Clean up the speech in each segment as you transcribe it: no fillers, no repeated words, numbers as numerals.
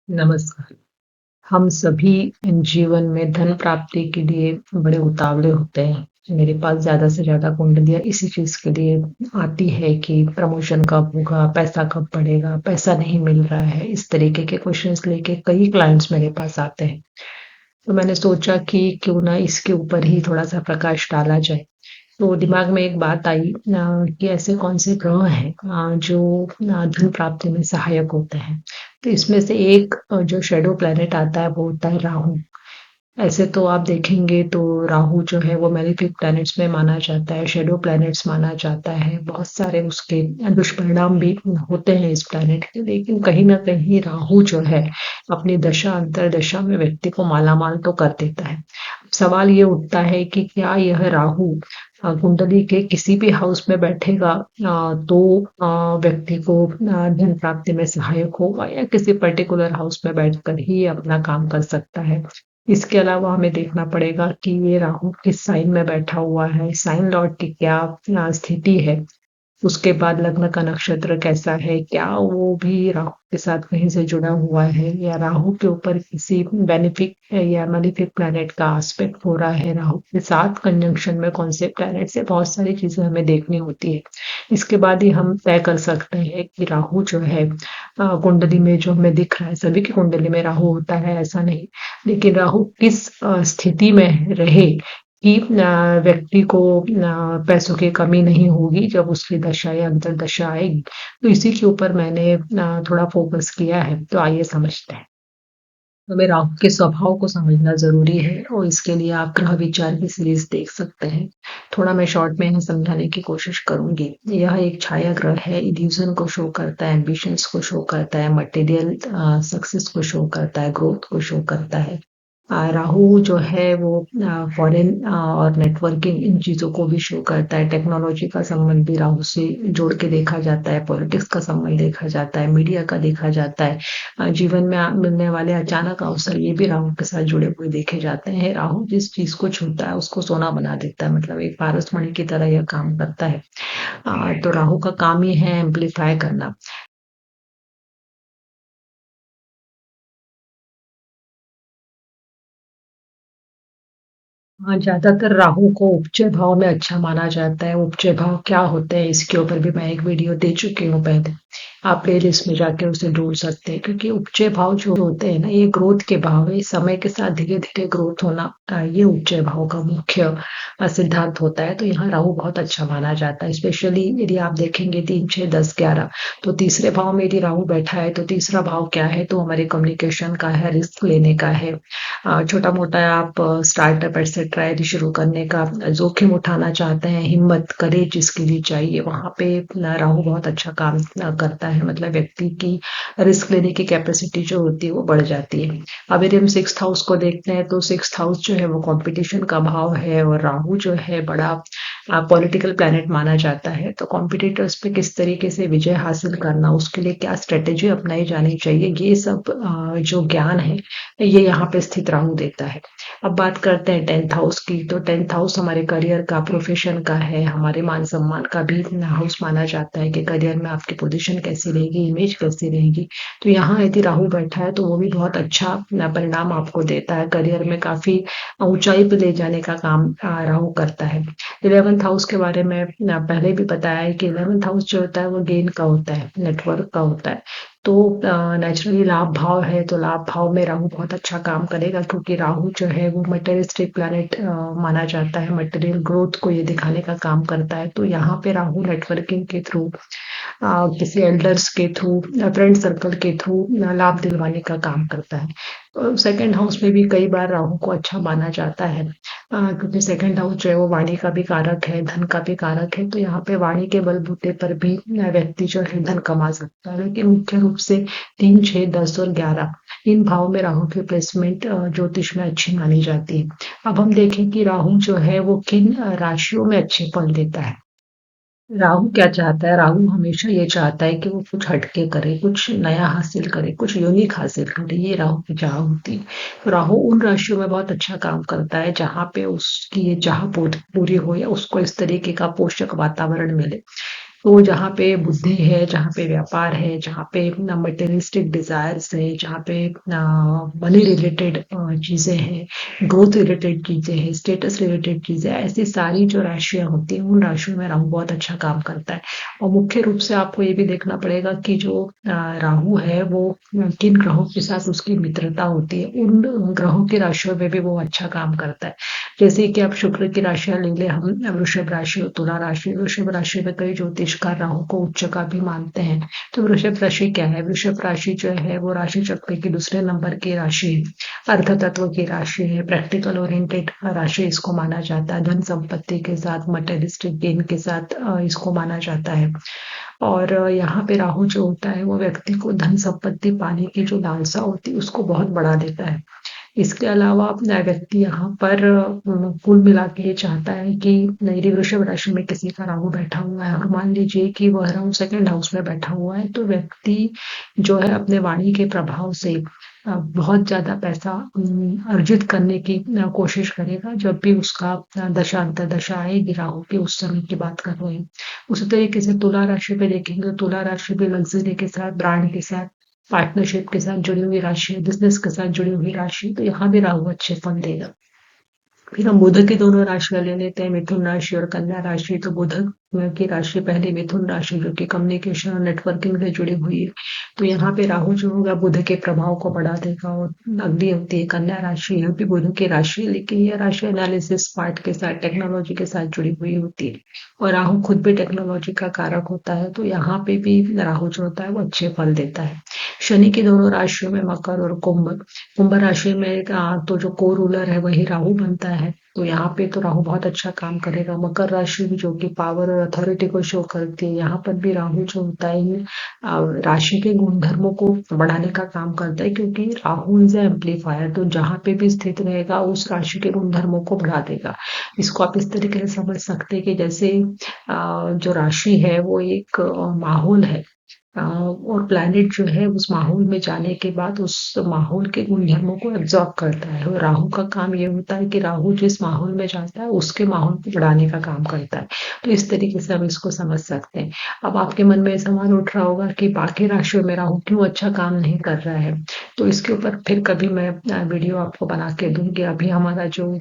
नमस्कार। हम सभी जीवन में धन प्राप्ति के लिए बड़े उतावले होते हैं। मेरे पास ज़्यादा से ज़्यादा कुंडलियाँ इसी चीज़ के लिए आती है कि प्रमोशन कब होगा, पैसा कब बढ़ेगा, पैसा नहीं मिल रहा है। इस तरीके के क्वेश्चंस लेके कई क्लाइंट्स मेरे पास आते हैं। तो मैंने सोचा कि क्यों ना इसके ऊपर ही थोड़ा-सा प्रकाश डाला जाए। तो दिमाग में एक बात आई कि ऐसे कौन से ग्रह हैं जो धन प्राप्ति में सहायक होते हैं। तो इसमें से एक जो शैडो प्लैनेट आता है वो होता है राहु। ऐसे तो आप देखेंगे तो राहु जो है वो मेलेफिक प्लैनेट्स में माना जाता है, शैडो प्लैनेट्स माना जाता है। बहुत सारे उसके दुष्परिणाम भी होते हैं इस प्लैनेट के, लेकिन कहीं न कहीं राहु जो है अपनी दशा अंतर्दशा में व्यक्ति को मालामाल तो कर देता है। सवाल ये उठता है कि क्या यह राहु कुंडली के किसी भी हाउस में बैठेगा तो व्यक्ति को धन प्राप्ति में सहायक होगा या किसी पर्टिकुलर हाउस में बैठकर ही अपना काम कर सकता है। इसके अलावा हमें देखना पड़ेगा कि ये राहु किस साइन में बैठा हुआ है, साइन लॉर्ड की क्या स्थिति है। उसके बाद लग्न का नक्षत्र कैसा है, क्या वो भी राहु के साथ कहीं से जुड़ा हुआ है या राहु के ऊपर किसी बेनिफिक या मेलेफिक प्लैनेट का एस्पेक्ट हो रहा है, राहु के साथ कंजंक्शन में कौन से प्लैनेट से, बहुत सारी चीजें हमें देखनी होती है। इसके बाद ही हम तय कर सकते हैं कि राहु जो है कुंडली में जो हमें दिख रहा है, सभी की कुंडली में राहु होता है ऐसा नहीं, लेकिन राहु किस स्थिति में रहे कि व्यक्ति को पैसों की कमी नहीं होगी जब उसकी दशा या अंतर्दशा आएगी। तो इसी के ऊपर मैंने थोड़ा फोकस किया है। तो आइए समझते हैं। हमें राहु के स्वभाव को समझना ज़रूरी है और इसके लिए आप ग्रह विचार की सीरीज़ देख सकते हैं। थोड़ा मैं शॉर्ट में इन्हें समझाने की कोशिश करूँगी। यह एक छाया ग्रह है, इल्यूज़न को शो करता है, एम्बिशंस को शो करता है, मटेरियल सक्सेस को शो करता है, ग्रोथ को शो करता है। राहु जो है वो फॉरेन और नेटवर्किंग इन चीज़ों को भी शो करता है। टेक्नोलॉजी का संबंध भी राहु से जोड़ के देखा जाता है, पॉलिटिक्स का संबंध देखा जाता है, मीडिया का देखा जाता है। जीवन में मिलने वाले अचानक अवसर ये भी राहु के साथ जुड़े हुए देखे जाते हैं। राहु जिस चीज़ को छूता है उसको सोना बना देता है, मतलब एक पारसमणि की तरह यह काम करता है। तो राहु का काम ही है एम्प्लीफाई करना। हाँ, ज़्यादातर राहु को उपचय भाव में अच्छा माना जाता है। उपचय भाव क्या होते हैं इसके ऊपर भी मैं एक वीडियो दे चुकी हूँ पहले। आप प्लेलिस्ट में जाके उसे ढूँढ सकते हैं, क्योंकि उपचय भाव जो होते हैं ना, ये ग्रोथ के भाव है। समय के साथ धीरे-धीरे ग्रोथ होना, ये उपचय भाव का मुख्य सिद्धांत होता है। तो यहाँ राहु बहुत अच्छा माना जाता है। स्पेशली यदि आप देखेंगे 3, 6, 10, 11, तो तीसरे भाव में यदि राहु बैठा है तो तीसरा भाव क्या है, तो हमारे कम्युनिकेशन का है, रिस्क लेने का है। छोटा-मोटा आप स्टार्टअप एटसेट्रा यदि शुरू करने का जोखिम उठाना चाहते हैं, हिम्मत, करेज जिसके लिए चाहिए, वहाँ पे राहु बहुत अच्छा काम करता है। मतलब व्यक्ति की रिस्क लेने की कैपेसिटी जो होती है वो बढ़ जाती है। अब यदि हम सिक्स्थ हाउस को देखते हैं तो सिक्स्थ हाउस जो है वो कॉम्पिटिशन का भाव है और राहु जो है बड़ा पॉलिटिकल प्लैनेट माना जाता है। तो कॉम्पिटिटर्स पे किस तरीके से विजय हासिल करना, उसके लिए क्या स्ट्रेटेजी अपनाई जानी चाहिए, ये सब जो ज्ञान है ये यहाँ पे स्थित राहु देता है। अब बात करते हैं 10th हाउस की। तो 10th हाउस हमारे करियर का, प्रोफेशन का है, हमारे मान सम्मान का भी हाउस माना जाता है कि करियर में आपकी पोजीशन कैसी रहेगी, इमेज कैसी रहेगी। तो यहाँ यदि राहु बैठा है तो वो भी बहुत अच्छा परिणाम आपको देता है। करियर में काफी ऊंचाई पे ले जाने का काम राहु करता है। 11th हाउस के बारे में पहले भी बताया है कि 11th हाउस जो होता है वो गेन का होता है, नेटवर्क का होता है। तो नेचुरली लाभ भाव है, तो लाभ भाव में राहु बहुत अच्छा काम करेगा, क्योंकि राहु जो है वो मटेरियलिस्टिक प्लैनेट माना जाता है। मटेरियल ग्रोथ को ये दिखाने का काम करता है। तो यहाँ पे राहु नेटवर्किंग के थ्रू, किसी एल्डर्स के थ्रू, फ्रेंड सर्कल के थ्रू लाभ दिलवाने का काम करता है। सेकंड हाउस में भी कई बार राहु को अच्छा माना जाता है, क्योंकि सेकंड हाउस जो है वो वाणी का भी कारक है, धन का भी कारक है। तो यहाँ पे वाणी के बलबूते पर भी व्यक्ति जो है धन कमा सकता है। लेकिन मुख्य रूप से 3, 6, 10 और 11 इन भाव में राहु की प्लेसमेंट ज्योतिष में अच्छी मानी जाती है। अब हम देखें कि राहु जो है वो किन राशियों में अच्छे फल देता है। राहु क्या चाहता है? राहु हमेशा ये चाहता है कि वो कुछ हटके करे, कुछ नया हासिल करे, कुछ यूनिक हासिल करे, ये राहु की चाह होती है। तो राहु उन राशियों में बहुत अच्छा काम करता है जहाँ पे उसकी ये चाह पूरी हो या उसको इस तरीके का पोषक वातावरण मिले। तो जहाँ पे बुद्धि है, जहाँ पे व्यापार है, जहाँ पे मटेरियलिस्टिक डिजायर्स है, जहाँ पे मनी रिलेटेड चीजें हैं, ग्रोथ रिलेटेड चीजें हैं, स्टेटस रिलेटेड चीजें, ऐसी सारी जो राशियां होती हैं उन राशियों में राहु बहुत अच्छा काम करता है। और मुख्य रूप से आपको ये भी देखना पड़ेगा कि जो राहु है वो किन ग्रहों के साथ उसकी मित्रता होती है, उन ग्रहों की राशियों में भी वो अच्छा काम करता है। जैसे कि आप शुक्र की राशियां ले ले, हम वृषभ राशि और तुला राशि, वृषभ राशि में कई ज्योतिषकार राहु को उच्च का भी मानते हैं। तो वृषभ राशि क्या है? वृषभ राशि जो है वो राशि चक्र की दूसरे नंबर की राशि है, अर्थ तत्व की राशि है, प्रैक्टिकल ओरिएंटेड राशि इसको माना जाता है, धन संपत्ति के साथ, मटेरियलिस्टिक गेन के साथ इसको माना जाता है। और यहाँ पे राहु जो होता है वो व्यक्ति को धन संपत्ति पाने की जो लालसा होती है उसको बहुत बढ़ा देता है। इसके अलावा अपना व्यक्ति यहाँ पर कुल मिला के ये चाहता है कि मेरी वृषभ राशि में किसी का राहु बैठा हुआ है और मान लीजिए कि वह राहु सेकंड हाउस में बैठा हुआ है, तो व्यक्ति जो है अपने वाणी के प्रभाव से बहुत ज्यादा पैसा अर्जित करने की कोशिश करेगा जब भी उसका दशा अंतर्दशा आएगी राहु की, उस समय की बात कर रहे हैं। उसी तरीके से तुला राशि पे देखेंगे, तुला राशि भी लग्जरी के साथ, ब्रांड के साथ, पार्टनरशिप के साथ जुड़ी हुई राशि है, बिजनेस के साथ जुड़ी हुई राशि है, तो यहाँ भी राहु अच्छे फल देगा। फिर हम बुध की दोनों राशियां ले लेते हैं, मिथुन राशि और कन्या राशि। तो बुध की राशि पहले मिथुन राशि जो कि कम्युनिकेशन और नेटवर्किंग से जुड़ी हुई है, तो यहाँ पे राहु जो होगा बुध के प्रभाव को बढ़ा देगा। और अगली होती है कन्या राशि, यह भी बुध की राशि है, लेकिन यह राशि एनालिसिस पार्ट के साथ, टेक्नोलॉजी के साथ जुड़ी हुई होती है और राहु खुद भी टेक्नोलॉजी का कारक होता है, तो यहाँ पे भी राहु जो होता है वो अच्छे फल देता है। शनि की दोनों राशियों में मकर और कुंभ, कुंभ राशि में तो जो को रूलर है वही राहु बनता है, तो यहाँ पे तो राहु बहुत अच्छा काम करेगा। मकर राशि भी जो कि पावर और अथॉरिटी को शो करती है, यहाँ पर भी राहु जो होता है राशि के गुणधर्मों को बढ़ाने का काम करता है, क्योंकि राहु इज एम्पलीफायर, तो जहाँ पे भी स्थित रहेगा उस राशि के गुणधर्मों को बढ़ा देगा। इसको आप इस तरीके से समझ सकते हैं कि जैसे जो राशि है वो एक माहौल है, और प्लैनेट जो है उस माहौल में जाने के बाद उस माहौल के गुणधर्मों को एब्जॉर्ब करता है, और राहु का काम ये होता है कि राहु जिस माहौल में जाता है उसके माहौल को बढ़ाने का काम करता है। तो इस तरीके से हम इसको समझ सकते हैं। अब आपके मन में सवाल उठ रहा होगा कि बाकी राशियों में राहु क्यों अच्छा काम नहीं कर रहा है, तो इसके ऊपर फिर कभी मैं वीडियो आपको बना के दूंगी। अभी हमारा जो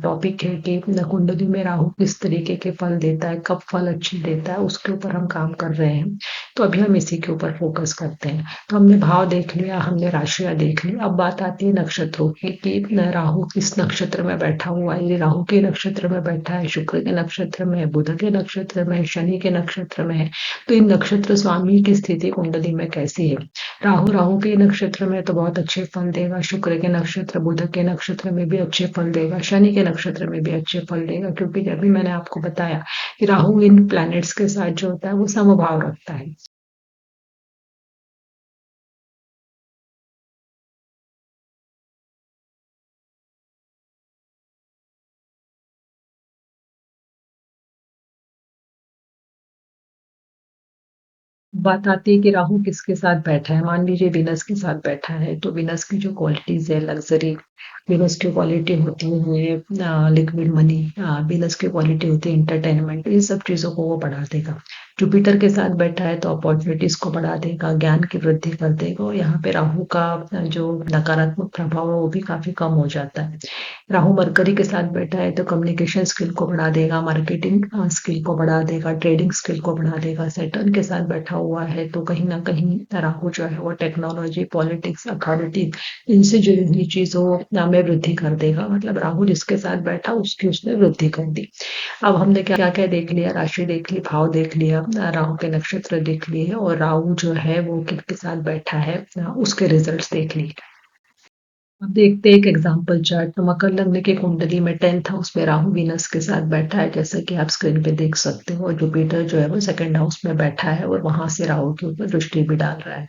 टॉपिक है कि कुंडली में राहु किस तरीके के फल देता है, कब फल अच्छे देता है, उसके ऊपर हम काम कर रहे हैं, तो अभी हम इसी के ऊपर फोकस करते हैं। तो हमने भाव देख लिया, हमने राशियां देख ली, अब बात आती है नक्षत्रों की कि राहु किस नक्षत्र में बैठा हुआ है। ये राहु के नक्षत्र में बैठा है, शुक्र के नक्षत्र में है, बुध के नक्षत्र में है, शनि के नक्षत्र में है, तो इन नक्षत्र स्वामी की स्थिति कुंडली में कैसी है? राहु राहु के नक्षत्र में तो बहुत अच्छे फल देगा, शुक्र के नक्षत्र बुध के नक्षत्र में भी अच्छे फल देगा, शनि के नक्षत्र में भी अच्छे फल देगा, क्योंकि अभी मैंने आपको बताया कि राहु इन प्लैनेट्स के साथ जो होता है वो समभाव रखता है। बात आती है कि राहु किसके साथ बैठा है। मान लीजिए विनस के साथ बैठा है, तो विनस की जो क्वालिटीज है, लग्जरी विनस की क्वालिटी होती है, लिक्विड मनी, विनस की क्वालिटी होती है एंटरटेनमेंट, इन सब चीजों को वो बढ़ा देगा। जुपिटर के साथ बैठा है तो अपॉर्चुनिटीज को बढ़ा देगा, ज्ञान की वृद्धि कर देगा, और यहाँ पे राहु का जो नकारात्मक प्रभाव है वो भी काफी कम हो जाता है। राहु मरकरी के साथ बैठा है तो कम्युनिकेशन स्किल को बढ़ा देगा, मार्केटिंग स्किल को बढ़ा देगा, ट्रेडिंग स्किल को बढ़ा देगा। सैटर्न के साथ बैठा हुआ है तो कहीं ना कहीं राहु जो है वो टेक्नोलॉजी, पॉलिटिक्स, अथॉरिटी, इनसे जुड़ी हुई चीजों में वृद्धि कर देगा। मतलब राहु जिसके साथ बैठा उसकी उसने वृद्धि कर दी। अब हमने क्या क्या देख लिया? राशि देख ली, भाव देख लिया, राहु के नक्षत्र देख लिए, और राहु जो है वो किसके साथ बैठा है उसके रिजल्ट्स देख लिए। अब देखते हैं एक एग्जाम्पल चार्ट। तो मकर लग्न की कुंडली में 10th हाउस में राहु वीनस के साथ बैठा है, जैसा कि आप स्क्रीन पे देख सकते हो, और जुपिटर जो है वो सेकंड हाउस में बैठा है और वहां से राहु के ऊपर दृष्टि भी डाल रहा है।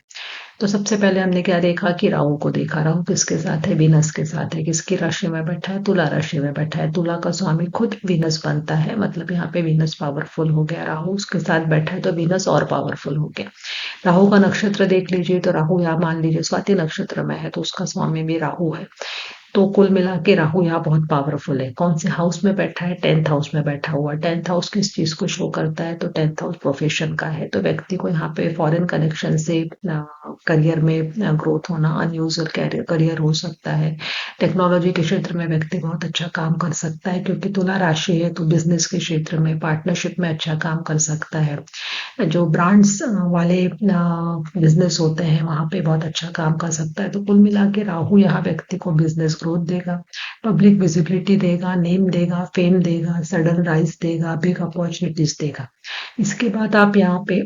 तो सबसे पहले हमने क्या देखा कि राहु को देखा, राहु किसके साथ है? वीनस के साथ है। किसकी राशि में बैठा है? तुला राशि में बैठा है। तुला का स्वामी खुद वीनस बनता है, मतलब यहाँ पे वीनस पावरफुल हो गया, राहु उसके साथ बैठा है तो वीनस और पावरफुल हो गया। राहु का नक्षत्र देख लीजिए, तो राहु यहाँ मान लीजिए स्वाति नक्षत्र में है तो उसका स्वामी भी राहु है। तो कुल मिला के राहु यहाँ बहुत पावरफुल है। कौन से हाउस में बैठा है? 10th हाउस में बैठा हुआ है। 10th हाउस किस चीज को शो करता है? तो 10th हाउस प्रोफेशन का है। तो व्यक्ति को यहाँ पे फॉरेन कनेक्शन से करियर में ग्रोथ होना, अनयूजुअल करियर हो सकता है। टेक्नोलॉजी के क्षेत्र में व्यक्ति बहुत अच्छा काम कर सकता है, क्योंकि तुला राशि है तो बिजनेस के क्षेत्र में, पार्टनरशिप में अच्छा काम कर सकता है। जो ब्रांड्स वाले बिजनेस होते हैं वहां पे बहुत अच्छा काम कर सकता है। तो कुल मिला के राहु यहाँ व्यक्ति को बिजनेस ग्रोथ देगा, पब्लिक विजिबिलिटी देगा, नेम देगा, फेम देगा, सडन राइज देगा, बिग अपॉर्चुनिटीज देगा। इसके बाद आप यहाँ पे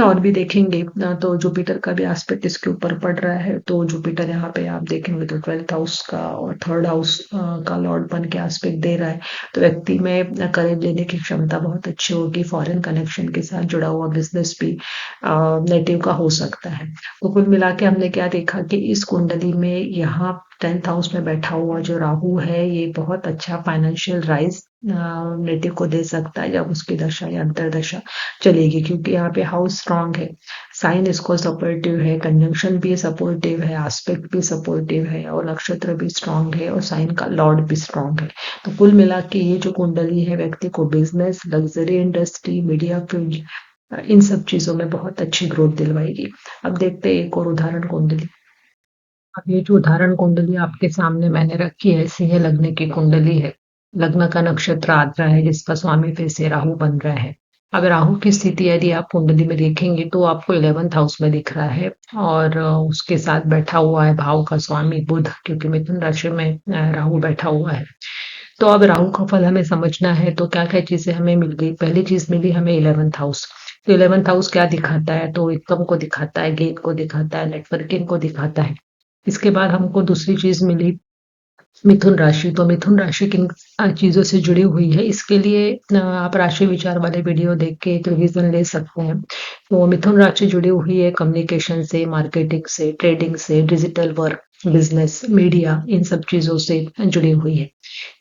और भी देखेंगे तो जुपिटर का भी एस्पेक्ट इसके ऊपर पड़ रहा है। तो जुपिटर यहाँ पे आप देखेंगे तो 12th हाउस का और 3rd हाउस का लॉर्ड बन के एस्पेक्ट दे रहा है। तो व्यक्ति में करेज लेने की क्षमता बहुत अच्छी होगी। फॉरेन कनेक्शन के साथ जुड़ा हुआ बिजनेस भी नेटिव का हो सकता है। तो कुल मिला के हमने क्या देखा कि इस कुंडली में यहाँ 10th हाउस में बैठा हुआ जो राहु है, ये बहुत अच्छा फाइनेंशियल राइज नेटिव को दे सकता है जब उसकी दशा या अंतरदशा चलेगी, क्योंकि यहाँ पे हाउस स्ट्रांग है, साइन इसको सपोर्टिव है, कंजंक्शन भी सपोर्टिव है, एस्पेक्ट भी सपोर्टिव है, और नक्षत्र भी स्ट्रांग है, और साइन का लॉर्ड भी स्ट्रांग है। तो कुल मिला के ये जो कुंडली है व्यक्ति को business, luxury industry, media field, इन सब चीजों में बहुत अच्छी ग्रोथ दिलवाएगी। अब देखते हैं एक और उदाहरण कुंडली। अब ये जो उदाहरण कुंडली आपके सामने मैंने रखी है, सिंह लग्न की कुंडली है। लग्न का नक्षत्र आद्रा है, जिसका स्वामी फिर से राहु बन रहा है। अब राहु की स्थिति यदि आप कुंडली में देखेंगे तो आपको 11th हाउस में दिख रहा है, और उसके साथ बैठा हुआ है भाव का स्वामी बुध, क्योंकि मिथुन राशि में राहु बैठा हुआ है। तो अब राहु का फल हमें समझना है, तो क्या क्या चीजें हमें मिल गई? पहली चीज मिली हमें 11th हाउस। तो 11th हाउस क्या दिखाता है? तो इनकम को दिखाता है, गेन को दिखाता है, नेटवर्किंग को दिखाता है। इसके बाद हमको दूसरी चीज मिली मिथुन राशि। तो मिथुन राशि किन चीजों से जुड़ी हुई है, इसके लिए आप राशि विचार वाले वीडियो देख के एक रिवीजन ले सकते हैं। तो मिथुन राशि जुड़ी हुई है कम्युनिकेशन से, मार्केटिंग से, ट्रेडिंग से, डिजिटल वर्क, बिजनेस, मीडिया, इन सब चीजों से जुड़ी हुई है।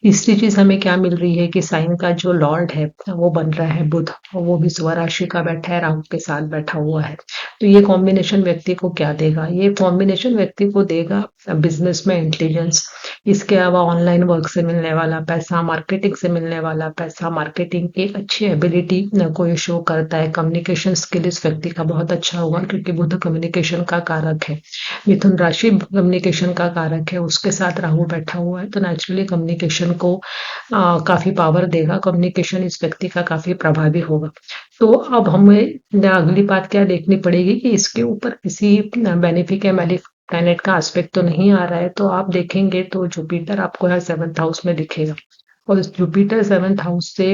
तीसरी चीज हमें क्या मिल रही है कि साइन का जो लॉर्ड है वो बन रहा है बुध, और वो भी स्वराशि का बैठा है, राहु के साथ बैठा हुआ है। तो ये कॉम्बिनेशन व्यक्ति को क्या देगा? ये कॉम्बिनेशन व्यक्ति को देगा बिजनेस में इंटेलिजेंस, इसके अलावा ऑनलाइन वर्क से मिलने वाला पैसा, मार्केटिंग से मिलने वाला पैसा, मार्केटिंग की अच्छी एबिलिटी को ये शो करता है। कम्युनिकेशन स्किल इस व्यक्ति का बहुत अच्छा होगा, क्योंकि बुध कम्युनिकेशन का कारक है, मिथुन राशि कम्युनिकेशन का कारक है, उसके साथ राहु बैठा हुआ है, तो नेचुरली कम्युनिकेशन को काफी पावर देगा। कम्युनिकेशन इस व्यक्ति का काफी प्रभावी होगा। तो अब हमें अगली बात क्या देखनी पड़ेगी कि इसके ऊपर किसी बेनिफिक या मैलिक प्लैनेट का एस्पेक्ट तो नहीं आ रहा है। तो आप देखेंगे तो जुपिटर आपको यहाँ 7th हाउस में दिखेगा, और जुपिटर 7th हाउस से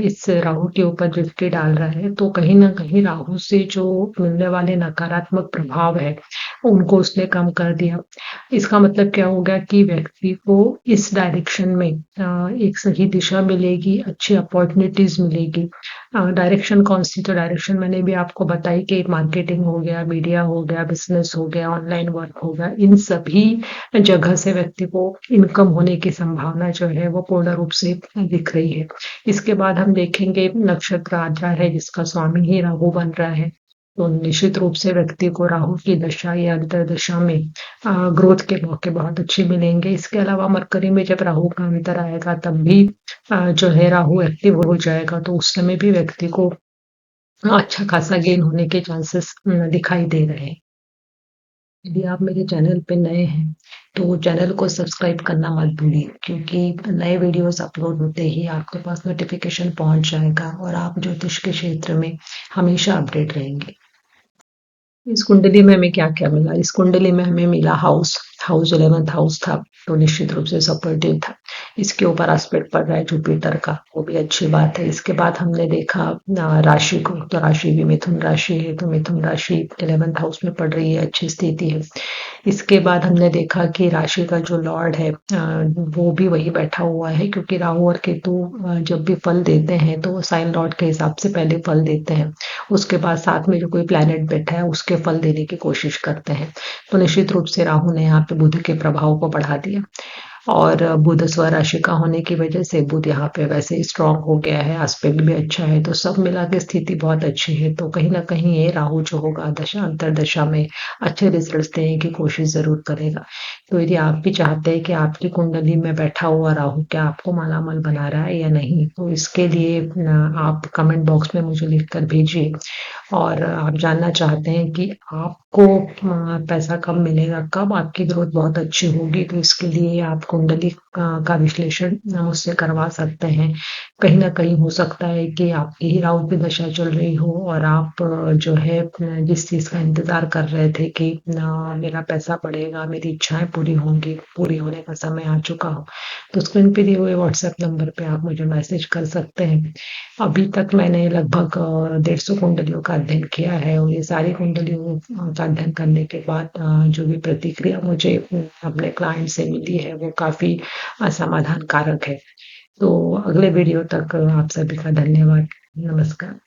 इस राहु के ऊपर दृष्टि डाल रहा है। तो कहीं ना कहीं राहु से जो मिलने वाले नकारात्मक प्रभाव है उनको उसने कम कर दिया। इसका मतलब क्या होगा कि व्यक्ति को इस डायरेक्शन में एक सही दिशा मिलेगी, अच्छी अपॉर्चुनिटीज मिलेगी। डायरेक्शन कौन सी? तो डायरेक्शन मैंने भी आपको बताई कि मार्केटिंग हो गया, मीडिया हो गया, बिजनेस हो गया, ऑनलाइन वर्क हो गया, इन सभी जगह से व्यक्ति को इनकम होने की संभावना जो है वो पूर्ण रूप से दिख रही है। इसके बाद हम देखेंगे नक्षत्र आद्रा है, जिसका स्वामी ही राहु बन रहा है। तो निश्चित रूप से व्यक्ति को राहु की दशा या अंतर्दशा में ग्रोथ के मौके बहुत अच्छे मिलेंगे। इसके अलावा मरकरी में जब राहु का अंतर आएगा तब भी जो है राहु एक्टिव हो जाएगा, तो उस समय भी व्यक्ति को अच्छा खासा गेन होने के चांसेस दिखाई दे रहे हैं। यदि आप मेरे चैनल पे नए हैं तो चैनल को सब्सक्राइब करना मत भूलिए, क्योंकि नए वीडियोस अपलोड होते ही आपके पास नोटिफिकेशन पहुंच जाएगा, और आप ज्योतिष के क्षेत्र में हमेशा अपडेट रहेंगे। इस कुंडली में हमें क्या क्या मिला? इस कुंडली में हमें मिला हाउस। हाउस 11th हाउस था, तो निश्चित रूप से सपोर्टिव था। इसके ऊपर एस्पेक्ट पड़ रहा है जुपिटर का, वो भी अच्छी बात है। इसके बाद हमने देखा राशि को, तो राशि भी मिथुन राशि है, तो मिथुन राशि 11th हाउस में पड़ रही है, अच्छी स्थिति है। इसके बाद हमने देखा कि राशि का जो लॉर्ड है वो भी वही बैठा हुआ है, क्योंकि राहु और केतु जब भी फल देते हैं तो साइन लॉर्ड के हिसाब से पहले फल देते हैं, उसके बाद साथ में जो कोई प्लैनेट बैठा है उसके फल देने की कोशिश करते हैं। तो निश्चित रूप से राहु ने यहाँ पे बुध के प्रभाव को बढ़ा दिया, और बुध स्वराशि का होने की वजह से बुध यहाँ पे वैसे ही स्ट्रांग हो गया है, एस्पेक्ट भी अच्छा है, तो सब मिला के स्थिति बहुत अच्छी है। तो कहीं ना कहीं ये राहु जो होगा दशा अंतरदशा में अच्छे रिजल्ट्स देने की कोशिश जरूर करेगा। तो यदि आप भी चाहते हैं कि आपकी कुंडली में बैठा हुआ राहु क्या आपको मालामाल बना रहा है या नहीं, तो इसके लिए आप कमेंट बॉक्स में मुझे लिखकर भेजिए। और आप जानना चाहते हैं कि आपको पैसा कब मिलेगा, कब आपकी ग्रोथ बहुत अच्छी होगी, तो इसके लिए आप कुंडली का विश्लेषण मुझसे करवा सकते हैं। कहीं न कहीं हो सकता है कि आपकी ही राहु की दशा चल रही हो और आप जो है जिस चीज़ का इंतज़ार कर रहे थे कि मेरा पैसा बढ़ेगा, मेरी इच्छाएँ पूरी होंगी, पूरी होने का समय आ चुका हो। तो स्क्रीन पे दिए हुए व्हाट्सएप नंबर पे आप मुझे मैसेज कर सकते हैं। अभी तक मैंने लगभग 150 कुंडलियों का अध्ययन किया है और ये सारी कुंडलियों का अध्ययन करने के बाद जो भी प्रतिक्रिया मुझे अपने क्लाइंट से मिली है वो काफ़ी समाधान कारक है। तो अगले वीडियो तक आप सभी का धन्यवाद। नमस्कार।